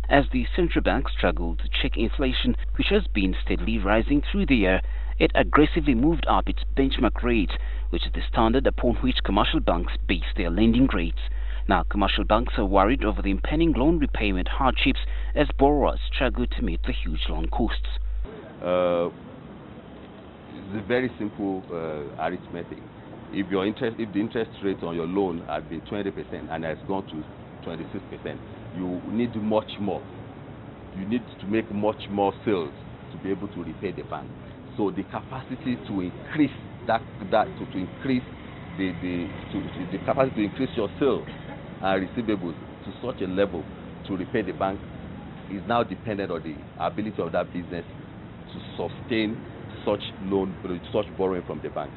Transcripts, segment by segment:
As the central bank struggled to check inflation, which has been steadily rising through the year, it aggressively moved up its benchmark rate, which is the standard upon which commercial banks base their lending rates. Now, commercial banks are worried over the impending loan repayment hardships as borrowers struggle to meet the huge loan costs. It's a very simple arithmetic. If the interest rate on your loan had been 20% and has gone to 26%, you need much more. You need to make much more sales to be able to repay the bank. So the capacity to increase to increase the capacity to increase your sales and receivables to such a level to repay the bank is now dependent on the ability of that business to sustain such borrowing from the bank.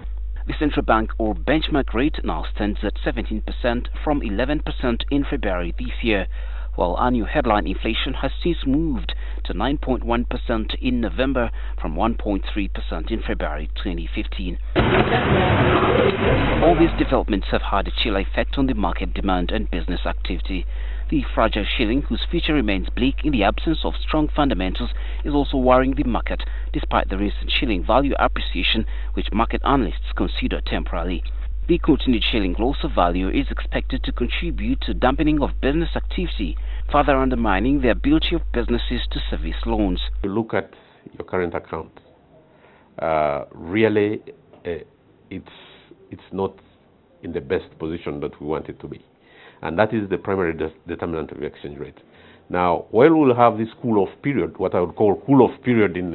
The central bank or benchmark rate now stands at 17% from 11% in February this year, while annual headline inflation has since moved to 9.1% in November from 1.3% in February 2015. All these developments have had a chill effect on the market demand and business activity. The fragile shilling, whose future remains bleak in the absence of strong fundamentals, is also worrying the market, despite the recent shilling value appreciation, which market analysts consider temporary. The continued shilling loss of value is expected to contribute to dampening of business activity, further undermining the ability of businesses to service loans. You look at your current account. Really, it's not in the best position that we want it to be. And that is the primary determinant of the exchange rate. Now, while we'll have this cool-off period, what I would call cool-off period in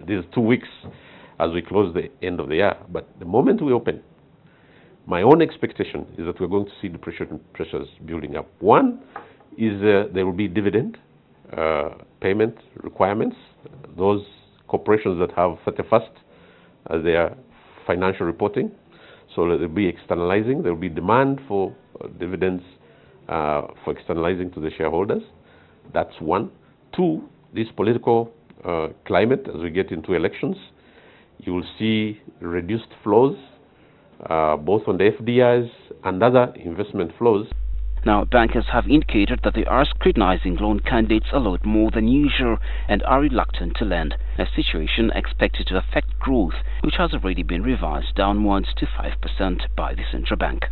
these 2 weeks as we close the end of the year, but the moment we open, my own expectation is that we're going to see the pressures building up. One is there will be dividend payment requirements. Those corporations that have 31st as their financial reporting, so there will be externalizing. There will be demand for dividends for externalizing to the shareholders. That's one. Two, this political climate, as we get into elections, you will see reduced flows, both on the FDIs and other investment flows. Now, bankers have indicated that they are scrutinizing loan candidates a lot more than usual and are reluctant to lend, a situation expected to affect growth, which has already been revised downwards to 5% by the central bank.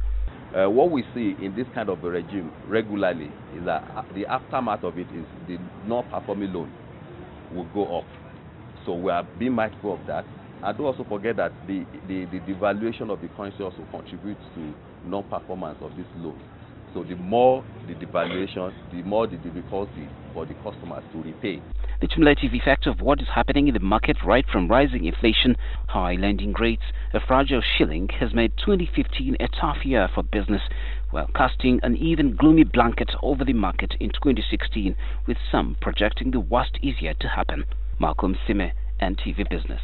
What we see in this kind of a regime regularly is that the aftermath of it is the non-performing loan will go up. So we are being mindful of that. And don't also forget that the devaluation of the currency also contributes to non-performance of this loan. So the more the devaluation, the more the difficulty for the customers to repay. The cumulative effect of what is happening in the market, right from rising inflation, high lending rates, a fragile shilling, has made 2015 a tough year for business, while casting an even gloomy blanket over the market in 2016, with some projecting the worst is yet to happen. Malcolm Sime, NTV Business.